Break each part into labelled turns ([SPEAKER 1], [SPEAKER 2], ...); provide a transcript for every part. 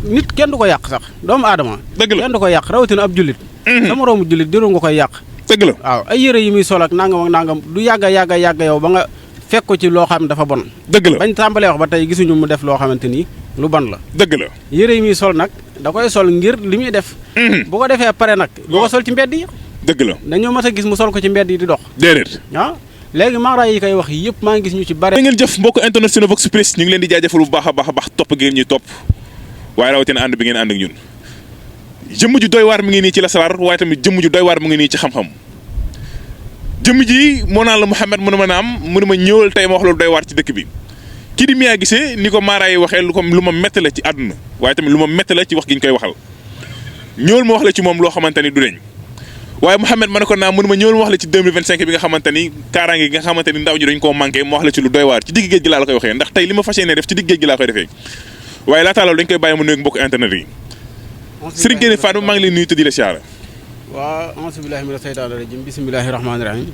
[SPEAKER 1] nit kenn du ko yàq sax doomu aadama.
[SPEAKER 2] dëgg la
[SPEAKER 1] kenn du ko yàq rawatina ab jullit. sa moroomu jullit diru nga koy yàq.
[SPEAKER 2] dëgg la
[SPEAKER 1] waaw ay yére yi muy sol ak nangam du yàgg yow ba nga fekk ko ci loo xam ne dafa bon.
[SPEAKER 2] dëgg la
[SPEAKER 1] bañ tàmbalee wax ba tey gisuñu mu def loo xamante ni lu bon la.
[SPEAKER 2] dëgg la
[SPEAKER 1] yére yi muy sol nag da koy sol ngir li muy def. bu ko defee pare nag du ko sol ci mbedd yi.
[SPEAKER 2] dëgg la
[SPEAKER 1] dañoo mës a gis mu sol ko ci mbedd yi di dox.
[SPEAKER 2] déedéet
[SPEAKER 1] léegi maaraay yi koy wax yëpp maa ngi gis ñu ci bare.
[SPEAKER 2] da ngeen jëf mbokk internet Cinevox Press ñu ngi leen di jaajëfal bu baax a baax topp ngeen ñuy topp waaye rawatina ànd bi ngeen ànd ak ñun jëmm ju doy waar mi ngi nii ci lasaraar waaye tamit jëmm ju doy waar mi ngi nii ci xam-xam jëmm ji moo naan la Mouhamed mu ne ma naam mu ne ma ñëwal tey ma wax loolu doy waar ci dëkk bi kii di Mia Guissé ni ko maaraay yi waxee lu ma métti la ci àdduna waaye tamit lu ma métti la ci wax gi ñu koy waxal ñëwal ma wax la ci moom loo xamante ni du deñ waaye Mouhamed ma ne ko naam mu ne ma ñëwal ma wax la ci 2025 bi nga xamante ni kaaraange gi nga xamante ni ndaw ñi dañ koo manqué ma wax la ci lu doy waar ci digg géej gi laa la koy waxee ndax tey li ma fas yéene def ci digg géej gi laa koy defee waaye laataa loolu dañ koy bàyyi ma nuyu mbokk internet yi Serigne Gueye Fatma maa ngi leen nuyu te di la siyaara
[SPEAKER 1] waaw auzu billaahi mina seytaani rajiim bismillaahi rahmaani rahiim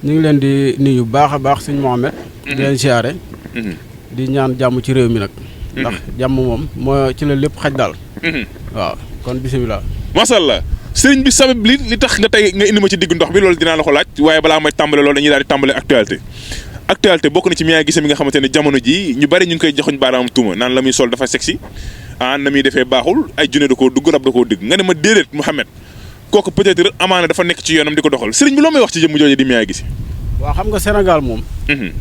[SPEAKER 1] ñu ngi leen di nuyu baax a baax sëñ Mouhamed di leen siyaare di ñaan jàmm ci réew mi nag ndax jàmm moom moo ci la lépp xaj daal waaw kon bisimilah
[SPEAKER 2] masha Allah sëriñ bi sabab li tax nga tey nga indi ma ci digg ndox bi loolu dinaa la ko laaj waaye balaa may tàmbale loolu dañuy daal di tàmbale actualité bokk na ci Mia Guissé mi nga xamante ne jamono ji ñu bari ñu ngi koy joxuñ baaraam tuuma naan la muy sol dafa sexy na muy defee baaxul ay junne da koo dugg rab da koo dugg nga ne ma déedéet Mouhamed kooku peut-être amaana dafa nekk ci yoonam di ko doxal sëriñ bi loo may wax ci jëmm jooju di Mia Guissé
[SPEAKER 1] waaw xam nga Sénégal moom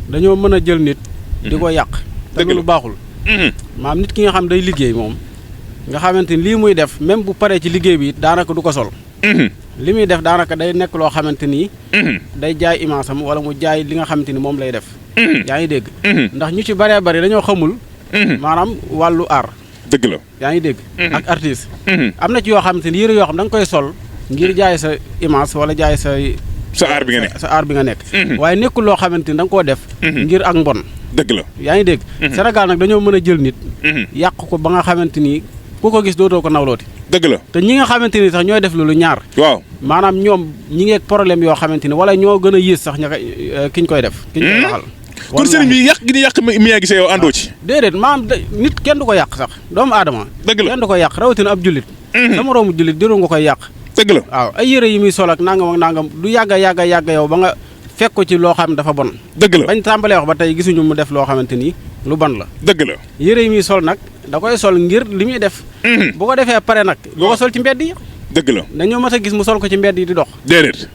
[SPEAKER 1] dañoo mën a jël nit di ko yàq te lu baaxul maam nit ki nga xam day liggéey moom nga xamante ni lii muy def même bu paree ci liggéey bi daanaka du ko sol li muy def daanaka day nekk loo xamante ni day jaay image am wala mu jaay li nga xamante ni moom lay def yaa ngi dégg ndax ñu ci bëree bëri dañoo xamul maanaam wàllu art
[SPEAKER 2] dëgg la
[SPEAKER 1] yaa ngi dégg ak artiste am na ci yoo xamante ni yére yoo xam da nga koy sol ngir jaay sa image wala jaay sa
[SPEAKER 2] art bi nga nekk
[SPEAKER 1] sa art bi nga nekk waaye nekkul loo xamante ni da nga koo def ngir ak mbon
[SPEAKER 2] dëgg la
[SPEAKER 1] yaa ngi dégg Sénégal nag dañoo mën a jël nit yàq ko ba nga xamante ni ku ko gis dootoo ko nawlooti
[SPEAKER 2] dëgg la
[SPEAKER 1] te ñi nga xamante ni sax ñooy def loolu ñaar
[SPEAKER 2] waaw
[SPEAKER 1] maanaam ñoom ñi ngeeg problème yoo xamante ni wala ñoo gën a yées sax ña ki ñu koy def ki ñu koy waxal
[SPEAKER 2] kon sëriñ bi yàq gi di yàq Mia Guissé yow àndoo ci
[SPEAKER 1] déedéet maanaam nit kenn du ko yàq sax doomu aadama
[SPEAKER 2] dëgg la
[SPEAKER 1] kenn du ko yàq rawatina ab jullit sa moroomu jullit diru nga koy yàq
[SPEAKER 2] dëgg la
[SPEAKER 1] waaw ay yére yi muy sol ak nangam du yàgg yow ba nga fekk ko ci loo xam ne dafa bon
[SPEAKER 2] dëgg la
[SPEAKER 1] bañ tàmbalee wax ba tey gisuñu mu def loo xamante ni lu bon la
[SPEAKER 2] dëgg la
[SPEAKER 1] yére yi muy sol nag da koy sol ngir li muy def bu ko defee pare nag du ko sol ci mbedd yi
[SPEAKER 2] dëgg la
[SPEAKER 1] dañoo mës a gis mu sol ko ci mbedd yi di dox
[SPEAKER 2] déedéet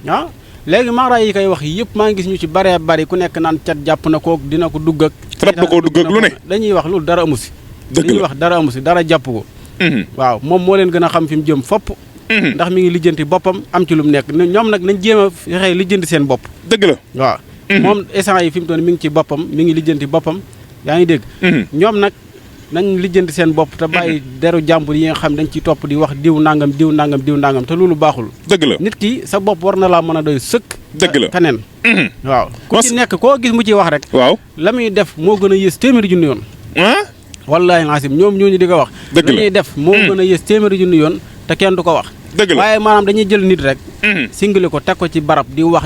[SPEAKER 1] léegi maaraay yi koy wax yëpp maa ngi gis ñu ci baree bari ku nekk naan cat jàpp na kook dina ko dugg ak
[SPEAKER 2] rab da koo dugg ak lu ne
[SPEAKER 1] dañuy wax loolu dara amu si
[SPEAKER 2] dëgg la
[SPEAKER 1] dañuy wax dara amu si dara jàpp ko waaw moom moo leen gën a xam fi mu jëm fopp ndax mi ngi lijjanti boppam am ci lu mu nekk ñoom nag nañ jéem a fexe lijjanti seen bopp
[SPEAKER 2] dëgg la
[SPEAKER 1] waaw moom essence yi fi mu toll mi ngi ci boppam mi ngi lijjanti boppam yaa ngi dégg ñoom nag nañ lijjanti seen bopp te bàyyi deru jàmbur yi nga xam dañ ciy topp di wax diw nangam te loolu baaxul
[SPEAKER 2] dëgg la
[SPEAKER 1] nit ki sa bopp war na laa mën a doy sëkk
[SPEAKER 2] dëgg la
[SPEAKER 1] keneen waaw ku ci nekk koo gis mu ciy wax rek
[SPEAKER 2] waaw
[SPEAKER 1] la muy def moo gën a yées téeméeri junni yoon wallaahi laasim ñoom ñooñu di ko wax
[SPEAKER 2] dëgg la
[SPEAKER 1] la ñuy def moo gën a yées téeméeri junni yoon te kenn du ko wax
[SPEAKER 2] dëgg la
[SPEAKER 1] waaye maanaam dañuy jël nit rek singale ko teg ko ci barab di wax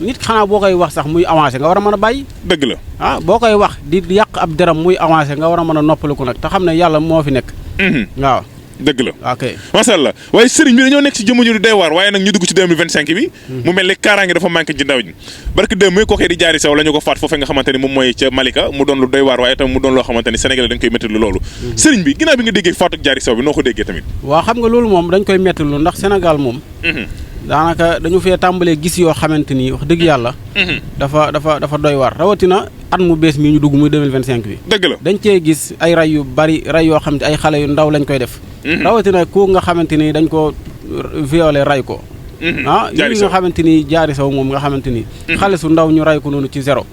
[SPEAKER 1] nit xanaa boo koy wax sax muy avancé nga war a mën a bàyyi
[SPEAKER 2] dëgg la
[SPEAKER 1] boo koy wax di yàq ab deram muy avancé nga war a mën a noppaliku nag te xam ne yàlla moo fi nekk waaw
[SPEAKER 2] dëgg la
[SPEAKER 1] ok
[SPEAKER 2] macha allah waaye sëriñ bi dañoo nekk ci jëmm ju doy waar waaye nag ñu dugg ci 2025 bi mu mel ni kaaraange dafa manqué ci ndaw ñi barke dem muy kookee di jaari saw la ñu ko faat foofee nga xamante ni moom mooy ca Malika mu doon lu doy waar waaye tamit mu doon loo xamante ni Sénégalais dañ koy métti lu loolu sëriñ bi ginnaaw bi nga déggee faatu jaari saw bi noo ko déggee tamit
[SPEAKER 1] waaw xam nga loolu moom dañ koy métti lu ndax Sénégal moom daanaka dañu fee tàmbalee gis yoo xamante ni wax dëgg yàlla dafa doy waar rawatina at mu bees mii ñu dugg muy 2025 bi
[SPEAKER 2] dëgg la
[SPEAKER 1] dañ cee gis ay ray yu bari ray yoo xam ne ay xale yu ndaw lañ koy def rawatina ku nga xamante ni dañ ko violé ray ko yi nga xamante ni jaari saw moom nga xamante ni xale su ndaw ñu ray ko noonu ci zéro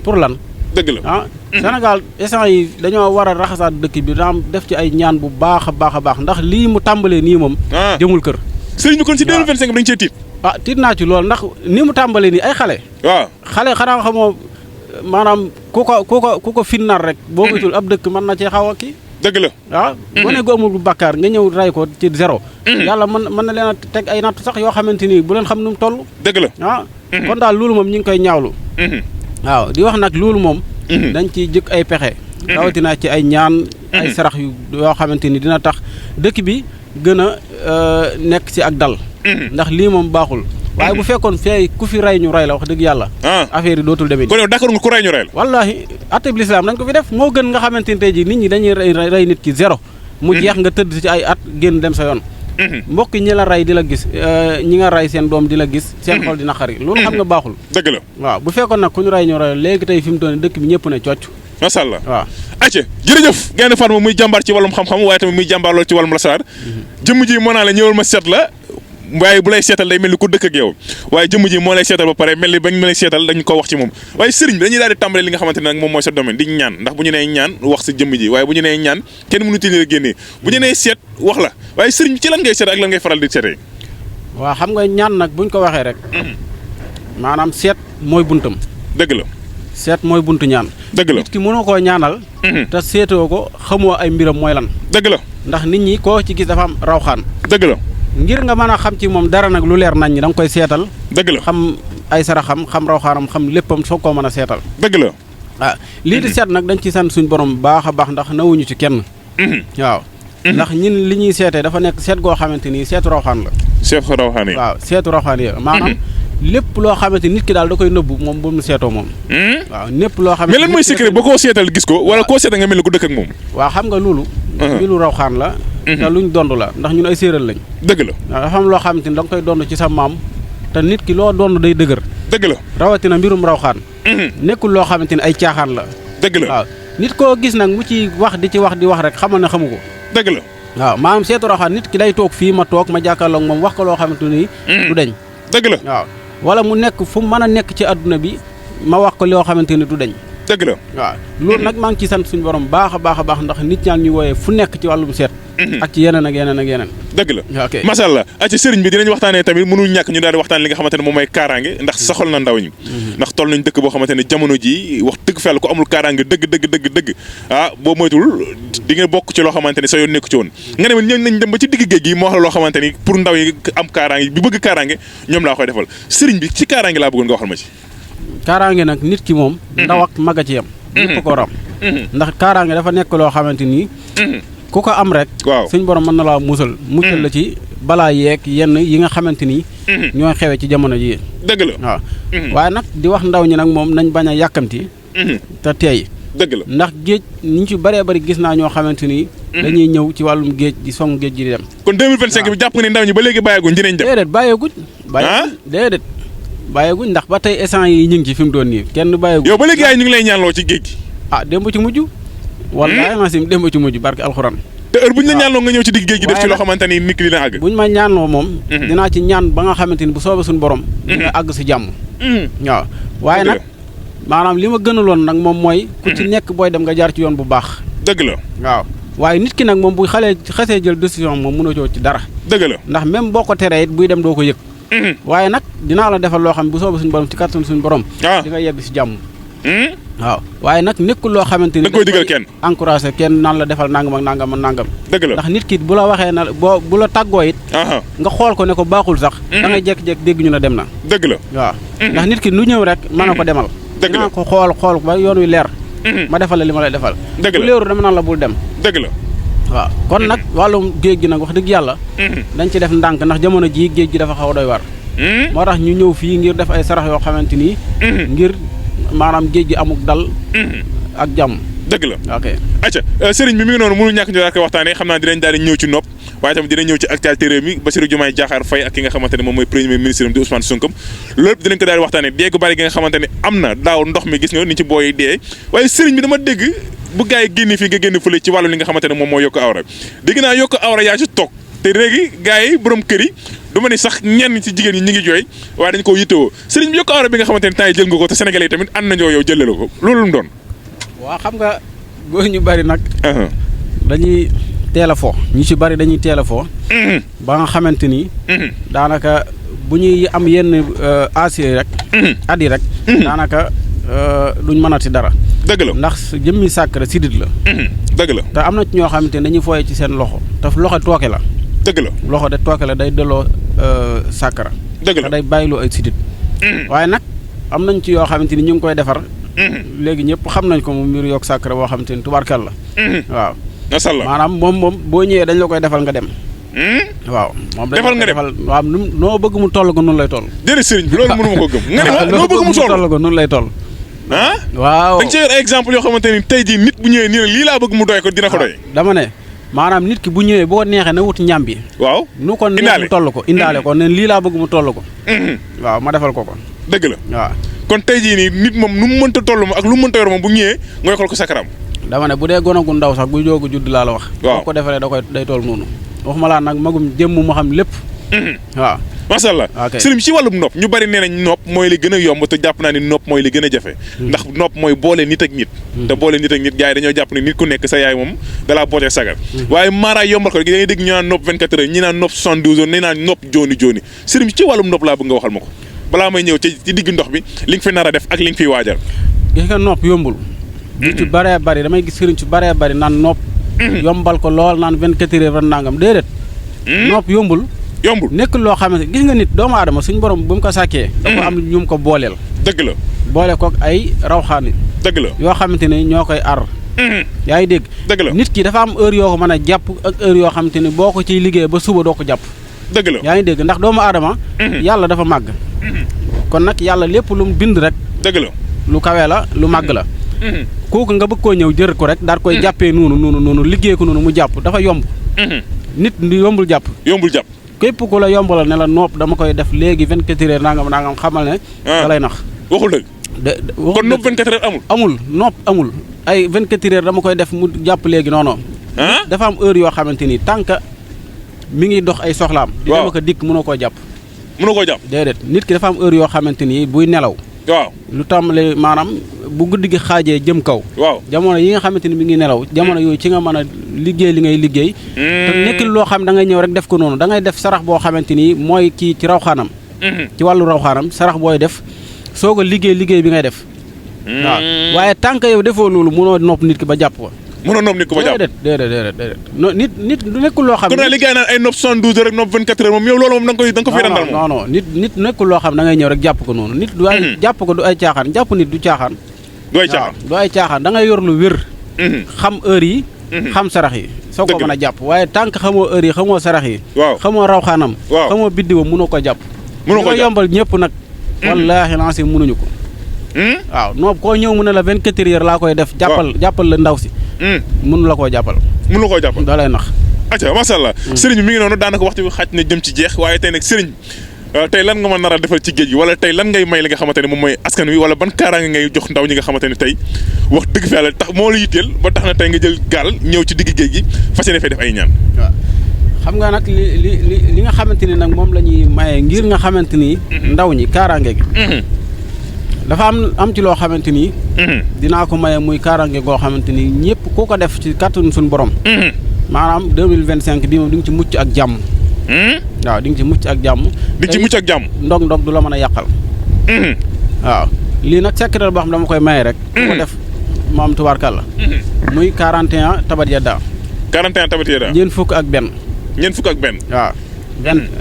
[SPEAKER 1] pour lan
[SPEAKER 2] dëgg la
[SPEAKER 1] Sénégal essence yi dañoo war a raxasaat dëkk bi daam def ci ay ñaan bu baax a baax ndax lii mu tàmbalee nii moom jëmul kër
[SPEAKER 2] sëriñ bi kon ci 2025 bi dañ cee tiit
[SPEAKER 1] tiit naa ci loolu ndax ni mu tàmbalee nii ay xale xale xanaa xamoo maanaam ku ko finnar rek boo matul ab dëkk mën na cee xaw a kii
[SPEAKER 2] dëgg la
[SPEAKER 1] gone gu amul bu bàkkaar nga ñëw ray ko ci zéro yàlla mën na leen a teg ay natt sax yoo xamante ni bu leen xam nu mu toll
[SPEAKER 2] dëgg la
[SPEAKER 1] kon daal loolu moom ñu ngi koy ñaawlu waaw di wax nag loolu moom dañ ciy jëkk ay pexe rawatina ci ay ñaan ay sarax yoo xamante ni dina tax dëkk bi gën a nekk ci ak dal ndax lii moom baaxul waaye bu fekkoon fee ku fi rey ñu rey la wax dëgg yàlla affaire yi dootul demee
[SPEAKER 2] kon yow d'accord nga ku rey ñu rey la
[SPEAKER 1] wallaahi atteb lislaam dañ ko fi def moo gën nga xamante ni tey ji nit ñi dañuy rey nit ki zéro mu jeex nga tëdd ci ay at génn dem sa yoon mbokk ñi la rey di la gis ñi nga rey seen doom di la gis seen xol dina xari loolu xam nga baaxul
[SPEAKER 2] dëgg la
[SPEAKER 1] waaw bu fekkoon nag ku ñu rey ñu rey léegi tey fi mu toll dëkk bi ñëpp ne cocc
[SPEAKER 2] macha allah
[SPEAKER 1] waaw
[SPEAKER 2] acca jërëjëf Gaynde Fatma muy jàmbaar ci wàllum xam-xam waaye tamit muy jàmbaar loolu ci wàllum lasaraar jëmm ji moo naa la ñëwal ma seet la waaye bu lay seetal day mel ni ku dëkk ak yow waaye jëmm ji moo lay seetal ba pare mel ni bañ ma lay seetal dañ ko wax ci moom waaye sëriñ bi dañuy daal di tàmbale li nga xamante ne nag moom mooy sa domaine di ñaan ndax bu ñu nee ñaan wax sa jëmm ji waaye bu ñu nee ñaan kenn mënu tëjee génnee bu ñu nee seet wax la waaye sëriñ bi ci lan ngay seet ak lan ngay faral di seetee
[SPEAKER 1] waaw xam nga ñaan nag buñ ko waxee rek maanaam seet mooy buntam
[SPEAKER 2] dëgg la
[SPEAKER 1] seet mooy buntu ñaan
[SPEAKER 2] dëgg la
[SPEAKER 1] nit ki mënoo koo ñaanal te seetoo ko xamoo ay mbiram mooy lan
[SPEAKER 2] dëgg la
[SPEAKER 1] ndax nit ñi koo ci gis dafa am rawxaan
[SPEAKER 2] dëgg la
[SPEAKER 1] ngir nga mën a xam ci moom dara nag lu leer nañ ñi da nga koy seetal
[SPEAKER 2] dëgg la
[SPEAKER 1] xam ay saraxam xam rawxaanam xam léppam soo koo mën a seetal
[SPEAKER 2] dëgg la
[SPEAKER 1] ah lii di seet nag dañ ci sant suñ borom baax a baax ndax nawuñu ci kenn waaw ndax ñin li ñuy seetee dafa nekk seet goo xamante nii seetu rawxaan la
[SPEAKER 2] seetu rawxaan yi
[SPEAKER 1] waaw seetu rawxaan yi maanaam lépp loo xamante nit ki daal da koy nëbbu moom bu mu seetoo moom waaw lépp loo xamante
[SPEAKER 2] mais lan mooy secret ba koo seetal gis ko wala koo seetal nga mel ni ku dëkk ak moom
[SPEAKER 1] waaw xam nga loolu mbiru rawxaan la te luñ dond la ndax ñun ay séeréer lañ
[SPEAKER 2] dëgg la
[SPEAKER 1] waaw dafa am loo xamante ni da nga koy dond ci sa maam te nit ki loo dond day dëgër
[SPEAKER 2] dëgg la
[SPEAKER 1] rawatina mbirum rawxaan nekkul loo xamante ni ay caaxaan la
[SPEAKER 2] dëgg la
[SPEAKER 1] waaw nit koo gis nag mu ci wax di wax rek xamal ne xamu ko
[SPEAKER 2] dëgg la
[SPEAKER 1] waaw maanaam seetu rawxaan nit ki day toog fii ma toog ma jàkkaarloog moom wax ko loo xamante ni du deñ
[SPEAKER 2] dëgg la
[SPEAKER 1] waaw wala mu nekk fu mën a nekk ci adduna bi ma wax ko loo xamante ni du deñ
[SPEAKER 2] dëgg la
[SPEAKER 1] waaw loolu nag maa ngi ci sant suñu borom baax a baax ndax nit ñaan ñu wooyee fu nekk ci wàllum seet ak ci yeneen ak yeneen ak yeneen
[SPEAKER 2] dëgg la
[SPEAKER 1] ok
[SPEAKER 2] macha allah ci sëriñ bi dinañ waxtaanee tamit mënul ñàkk ñu daal di waxtaan li nga xamante ne moom mooy kaaraange ndax saxal na ndaw ñi ndax toll nañ dëkk boo xamante ne jamono ji wax dëgg fa yàlla ko amul kaaraange dëgg boo moytul di nga bokk ci loo xamante ni sa yoon nekku ci woon nga ne ma ñooñu nañ dem ba ci digg géej gi moo wax la loo xamante ni pour ndaw yi am kaaraange bi bëgg kaaraange ñoom laa koy defal sëriñ bi ci kaaraange laa bëggoon nga waxal ma ci
[SPEAKER 1] kaaraange nag nit ki moom ndaw ak mag a ci yam ñëpp ko ram ndax kaaraange dafa nekk loo xamante ni ku ko am rek
[SPEAKER 2] waaw
[SPEAKER 1] suñ borom mën na laa muccal la ci balaa yeeg yenn yi nga xamante ni ñooy xewe ci jamono ji
[SPEAKER 2] dëgg la
[SPEAKER 1] waaw waaye nag di wax ndaw ñi nag moom nañ bañ a yàkkamti te teey
[SPEAKER 2] dëgg la
[SPEAKER 1] ndax géej ñu ci bëree bëri gis naa ñoo xamante ni dañuy ñëw ci wàllum géej di song géej gi di dem
[SPEAKER 2] kon 2025 bi jàpp nga ne ndaw ñi ba léegi bàyyeeguñ dinañ dem
[SPEAKER 1] déedéet bàyyeeguñ ndax ba tey essence yi ñu ngi ci fi mu doon nii kenn bàyyeeguñ
[SPEAKER 2] yow ba léegi yaay ñu ngi lay ñaanloo ci géej gi
[SPEAKER 1] démb ci mujj wallaahi ngasim démb ci mujj barke alxuraan
[SPEAKER 2] te heure buñ la ñaanloo nga ñëw ci digg géej gi def ci loo xamante ni nit ki dina àgg
[SPEAKER 1] buñ ma ñaanloo moom dinaa ci ñaan ba nga xamante ni bu soobee suñu borom dina àgg si jàmm waaw waaye nag maanaam li ma gënaloon nag moom mooy ku ci nekk booy dem nga jaar ci yoon bu baax
[SPEAKER 2] dëgg la
[SPEAKER 1] waaw waaye nit ki nag moom bu xasee jël décision moom mënoo coo ci dara
[SPEAKER 2] dëgg la
[SPEAKER 1] ndax même boo ko teree it buy dem doo ko yëg waaye nag dinaa la defal loo xam ne bu soobee suñu borom ci kàttan suñu borom di nga yegg si jàmm waaw waaye nag nekkul loo xamante ni
[SPEAKER 2] da koy digal kenn
[SPEAKER 1] encouragé kenn naan la defal nangam ak nangam ak nangam
[SPEAKER 2] dëgg la
[SPEAKER 1] ndax nit ki bu la waxee na bu la tàggoo it nga xool ko ne ko baaxul sax da ngay jékki-jékki dégg ñu ne dem na
[SPEAKER 2] dëgg la
[SPEAKER 1] waaw ndax nit ki lu ñëw rek mën na ko demal
[SPEAKER 2] dëgg la
[SPEAKER 1] dinaa ko xool ba yoon wi leer ma defal la li ma lay defal
[SPEAKER 2] dëgg la
[SPEAKER 1] bu léeru dama naan la bul dem
[SPEAKER 2] dëgg la
[SPEAKER 1] waaw kon nag wàllum géej gi nag wax dëgg yàlla dañ ci def ndànk ndax jamono ji géej gi dafa xaw a doy war moo tax ñu ñëw fii ngir def ay sarax yoo xamante nii ngir maanaam géej gi amuk dal ak jàmm
[SPEAKER 2] dëgg la
[SPEAKER 1] ok
[SPEAKER 2] acca sëriñ bi mi ngi noonu mënul ñàkk ñu daal koy waxtaanee xam naa dinañ daal di ñëw ci nopp waaye tamit dinañ ñëw ci actualité réew mi Bassirou Diomaye Diakhar Faye ak ki nga xamante ne moom mooy premier ministre di Ousmane Sonko loolu yëpp dinañ ko daal di waxtaanee dee gu bari gi nga xamante ne am na daaw ndox mi gis nga ni ci booy dee waaye sëriñ bi dama dégg bu gars yi génn fii nga génn fële ci wàllu li nga xamante ne moom mooy yokk awra dégg naa yokk awra yaa ci toog te léegi gars yi borom kër yi du ma ne sax ñenn ci jigéen ñi ñu ngi jooy waaye dañ koo yittewoo sëriñ bi yokk awra bi nga xamante ne temps yi jël nga ko te sénégalais yi tamit ànd nañoo yow jëlee la ko loolu mu doon
[SPEAKER 1] waaw xam nga góor ñu bari nag dañuy teel a fo ñu ci bari dañuy teel a fo ba nga xamante ni daanaka bu ñuy am yenn acier rek at yi rek daanaka duñ mënati dara
[SPEAKER 2] dëgg la
[SPEAKER 1] ndax jëmmi sàkkara sidit la
[SPEAKER 2] dëgg la
[SPEAKER 1] te am na ci ñoo xamante ne dañuy fooye ci seen loxo te loxo tooke la
[SPEAKER 2] dëgg la
[SPEAKER 1] loxo de tooke la day delloo sàkkara
[SPEAKER 2] dëgg la
[SPEAKER 1] te day bàyyiloo ay sidit waaye nag am nañ ci yoo xamante ni ñu ngi koy defar léegi ñëpp xam nañ ko mu mbir yokk sàkkara boo xam te ni tubaarkal la waaw
[SPEAKER 2] macha allah
[SPEAKER 1] maanaam moom boo ñëwee dañ la koy defal nga dem waaw moom
[SPEAKER 2] defal nga dem
[SPEAKER 1] waaw noo bëgg mu toll ko noonu lay toll
[SPEAKER 2] déedéet sëriñ bi loolu mënuma ko gëm nga ne noo bëgg mu toll
[SPEAKER 1] ko noonu lay toll
[SPEAKER 2] ah
[SPEAKER 1] waaw
[SPEAKER 2] da nga ci yor ay exemple yoo xamante ni tey jii nit bu ñëwee nii lii laa bëgg mu doy ko dina ko doy
[SPEAKER 1] dama ne maanaam nit ki bu ñëwee boo neexee na wut ñam bi
[SPEAKER 2] waaw
[SPEAKER 1] nu ko neex mu toll ko indaale ko ne lii laa bëgg mu toll ko waaw ma defal ko
[SPEAKER 2] dëgg la
[SPEAKER 1] waaw
[SPEAKER 2] kon tey jii nii nit moom nu mu mënta toll moom ak lu mu mënta yor moom bu ñëwee nga yokkal ko sakaram
[SPEAKER 1] dama ne bu dee gone gu ndaw sax bu joogu judd laa la wax
[SPEAKER 2] waaw
[SPEAKER 1] boo ko defalee day toll noonu waxuma laa nag magum jëmm mu xam lépp waaw
[SPEAKER 2] macha allah sëriñ bi ci wàllum nopp ñu bari nee nañ nopp mooy li gën a yomb te jàpp naa ni nopp mooy li gën a jafe ndax nopp mooy boole nit ak nit te boole nit ak nit gars yi dañoo jàpp ne nit ku nekk sa yaay moom dalaa bootee sagar waaye maaraay yombal ko rek da ngay dégg ñu naan nopp 24 heures ñi naan nopp 72 heures ñi naan nopp jooni jooni sëriñ bi ci wàllum nopp laa bëgg nga waxal ma ko balaa may ñëw ci digg ndox bi li nga fi nar a def ak li nga fiy waajal
[SPEAKER 1] gis nga nopp yombul ñu ci bëree bëri damay gis sëriñ ci bëree bëri naan nopp yombal ko lool naan 24 heures ran nangam déedéet nopp yombul nekkul loo xamante gis nga nit doomu aadama suñu borom bu mu ko sàkkee dafa am ñu mu ko booleel
[SPEAKER 2] dëgg la
[SPEAKER 1] boole kook ay rawxaani
[SPEAKER 2] dëgg la
[SPEAKER 1] yoo xamante ne ñoo koy ar yaa ngi dégg
[SPEAKER 2] dëgg la
[SPEAKER 1] nit ki dafa am heure yoo ko mën a jàpp ak heure yoo xamante ne boo ko ciy liggéey ba suba doo ko jàpp
[SPEAKER 2] dëgg la
[SPEAKER 1] yaa ngi dégg ndax doomu aadama yàlla dafa màgg kon nag yàlla lépp lu mu bind rek
[SPEAKER 2] dëgg la
[SPEAKER 1] lu kawe la lu màgg la kooku nga bëgg koo ñëw jër ko rek daal koy jàppee noonu liggéey ko noonu mu jàpp dafa yomb nit yombul jàpp képp ku la yombalal ne la nopp dama koy def léegi 24 heures nangam xamal ne da lay nax
[SPEAKER 2] waxul dëgg kon nopp 24 heures
[SPEAKER 1] amul nopp amul ay 24 heures dama koy def mu jàpp léegi non dafa am heure yoo xamante ni tant que mi ngi dox ay soxlaam di dama ko dikk mënoo koo jàpp déedéet nit ki dafa am heure yoo xamante ni buy nelaw
[SPEAKER 2] waaw lu
[SPEAKER 1] tàmbale maanaam bu guddi gi xaajee jëm kaw
[SPEAKER 2] waaw
[SPEAKER 1] jamono yi nga xamante ni mi ngi nelaw jamono yooyu ci nga mën a liggéey li ngay liggéey te nekkil loo xam da ngay ñëw rek def ko noonu da ngay def sarax boo xamante ni mooy kii ci rawxaanam ci wàllu rawxaanam sarax booy def soog a liggéey bi ngay def waaw waaye tant que yow defoo loolu mënoo nopp nit ki ba jàpp ko
[SPEAKER 2] mënoo nopp nit ko ba jàpp
[SPEAKER 1] déedéet nit du nekkul loo xam
[SPEAKER 2] kon li gars naan ay nopp 72 heures rek nopp 24 heures moom yow loolu moom da nga ko fi randal moom
[SPEAKER 1] non nit nekkul loo xam da ngay ñëw rek jàpp ko noonu nit du ay jàpp ko du ay caaxaan jàpp nit du caaxaan du ay caaxaan da ngay yor lu wér xam heure yi xam sarax yi soo ko mën a jàpp waaye tant que xamoo heure yi xamoo sarax yi xamoo rawxaanam xamoo biddiwam mënoo ko jàpp mënoo yombal ñëpp nag wallaahi lancé mënuñu ko waaw noob koo ñëw mu ne la 24 heures laa koy def jàppal la ndaw si mënu la koo jàppal da lay nax
[SPEAKER 2] acca masha Allah sëriñ bi mi ngi noonu daanaka waxtu bi xaaj na jëm ci jeex waaye tey nag sëriñ tey lan nga ma nar a defal ci géej gi wala tey lan ngay may li nga xamante ne moom mooy askan wi wala ban kaaraange ngay jox ndaw ñi nga xamante ne tey wax dëgg fa yàlla tax moo la yitteel ba tax na tey nga jël gaal ñëw ci digg géej gi fas yéene fay def ay ñaan
[SPEAKER 1] waaw xam nga nag li nga xamante ni nag moom la ñuy maye ngir nga xamante ni ndaw ñi kaaraange gi dafa am ci loo xamante ni dinaa ko maye muy kaaraange goo xamante ni ñëpp ku ko def ci kàttanu suñu borom maanaam 2025 bii moom di nga ci mucc ak jàmm waaw di nga ci mucc ak jàmm ndog du la mën a yàqal waaw lii nag secret boo xam dama koy maye rek ku ko def moom tubaarkàlla muy 41 tabat yadda
[SPEAKER 2] 41 tabat yadda
[SPEAKER 1] ñeent fukk ak benn waaw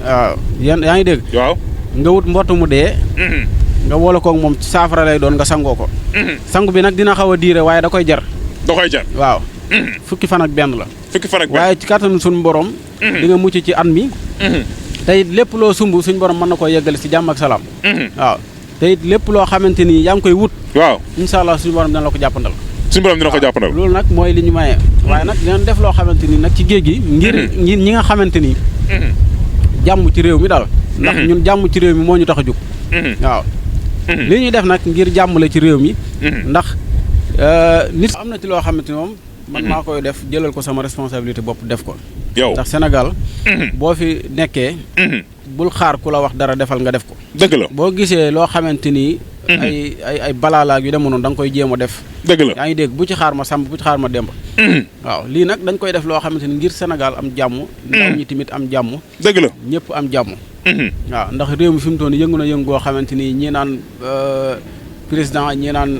[SPEAKER 1] waaw yaa ngi dégg
[SPEAKER 2] waaw
[SPEAKER 1] nga wut mbott mu dee nga boole koog moom saafara lay doon nga sangoo ko sangu bi nag dina xaw a diire waaye da koy jar waaw fukki fan ak benn la waaye ci kàttanu suñu borom di nga mucc ci at mi te it lépp loo sumb suñu borom mën na koo yeggale si jàmm ak salaam waaw te it lépp loo xamante ni yaa ngi koy wut
[SPEAKER 2] waaw
[SPEAKER 1] incha allah suñu borom dina la ko jàppandal loolu nag mooy li ñu maye waaye nag dinañ def loo xamante ni nag ci géej gi ngir ñi nga xamante ni jàmm ci réew mi daal ndax ñun jàmm ci réew mi moo ñu tax a jóg waaw li ñuy def nag ngir jàmmale ci réew mi ndax nit am na ci loo xamante ni moom man maa koy def jëlal ko sama responsabilité bopp def ko
[SPEAKER 2] yow
[SPEAKER 1] ndax Sénégal boo fi nekkee bul xaar ku la wax dara defal nga def ko
[SPEAKER 2] dëgg la
[SPEAKER 1] boo gisee loo xamante ni ay balaalaag yu demoon noonu da nga koy jéem a def
[SPEAKER 2] dëgg la
[SPEAKER 1] yaa ngi dégg bu ci xaar ma sàmb bu ci xaar ma demba waaw lii nag dañ koy def loo xamante ni ngir Sénégal am jàmm ndaw ñi tamit am jàmm
[SPEAKER 2] dëgg la
[SPEAKER 1] ñëpp am jàmm waaw ndax réew mi fi mu toon yëngu na yëngu goo xamante ni ñii naan président ñii naan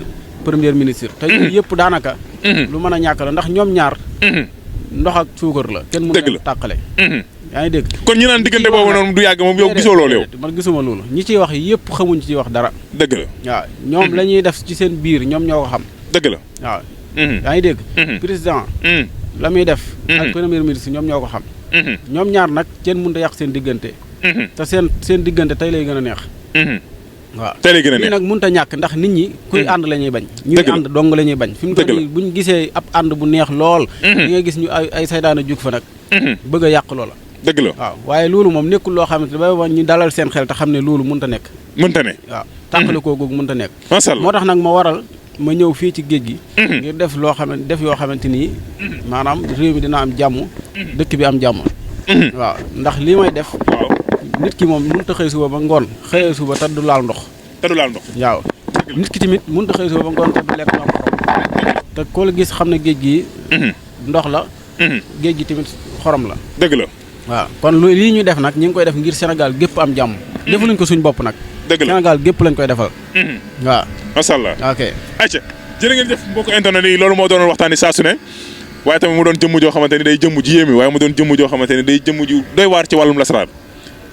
[SPEAKER 1] premier ministre te yooyu yëpp daanaka lu mën a ñàkk la ndax ñoom ñaar ndox ak suukar la kenn mënu leen tàqale yaa ngi dégg.
[SPEAKER 2] kon ñu naan diggante boobu noonu du yàgg moom yow gisoo loolu yow.
[SPEAKER 1] man gisuma loolu ñi ciy wax yëpp xamuñ ci wax dara.
[SPEAKER 2] dëgg la
[SPEAKER 1] waaw ñoom la ñuy def ci seen biir ñoom ñoo ko xam.
[SPEAKER 2] dëgg la
[SPEAKER 1] waaw. yaa ngi dégg. président. la muy def. ak premier ministre ñoom ñoo ko xam. ñoom ñaar nag kenn mënut a yàq seen diggante. te seen diggante tey lay gën a neex. waaw
[SPEAKER 2] tey lay gën a neex
[SPEAKER 1] lii nag mënut a ñàkk ndax nit ñi. kuy ànd la ñuy bañ. ñuy ànd dong la ñuy bañ. fi mu toll nii bu ñu gisee ab ànd bu neex lool. di nga gis ñu ay saydaana jug fa nag. bëgg a yàq loola.
[SPEAKER 2] dëgg la
[SPEAKER 1] waaw waaye loolu moom nekkul loo xamante ne ba ñu dalal seen xel te xam ne loolu mënut a nekk.
[SPEAKER 2] mënta ne
[SPEAKER 1] waaw tàqale koo googu mënut a nekk.
[SPEAKER 2] macha allah
[SPEAKER 1] moo tax nag ma waral ma ñëw fii ci géej gi. ngir def yoo xamante ni maanaam réew mi dina am jàmm. dëkk bi am jàmm. waaw ndax lii may def. nit ki moom mënut a xëy suba ba ngoon xëyee suba te du laal ndox. waaw nit ki tamit mënut a xëy suba ba ngoon te du lekk ndox te koo la gis xam ne géej gi. ndox la. géej gi tamit xorom la.
[SPEAKER 2] dëgg la.
[SPEAKER 1] waaw kon lii ñu def nag ñu ngi koy def ngir Sénégal gépp am jàmm. defaluñ ko suñ bopp nag.
[SPEAKER 2] dëgg la
[SPEAKER 1] Sénégal gépp lañ koy defal. waaw.
[SPEAKER 2] macha allah
[SPEAKER 1] ok.
[SPEAKER 2] ayca jërë ngeen jëf mbokku internet yi loolu moo doonoon waxtaani saa su ne waaye tamit mu doon jëmm joo xamante ni day jëmm ji yéemi waaye mu doon jëmm joo xamante ni day jëmm ju doy waar ci wàllum lasaraar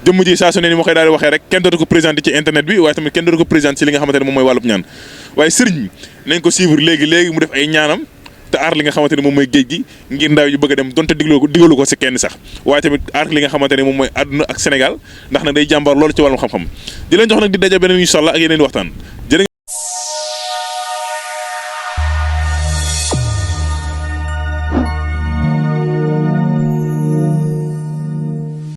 [SPEAKER 2] jëmm ji saa su ne ni ma koy daal di waxee rek kenn dootu ko présenté ci internet bi waaye tamit kenn dootu ko présenté ci li nga xamante ne moom mooy wàllub ñaan waaye sëriñ nañ ko suivre léegi mu def ay ñaanam te aar li nga xamante ne moom mooy géej gi ngir ndaw yu bëgg a dem donte digalu ko si kenn sax waaye tamit aar li nga xamante ne moom mooy àdduna ak Sénégal ndax nag day jàmbar loolu ci wàllum xam-xam di leen jox nag di daje beneen incha allah ak yeneen waxtaan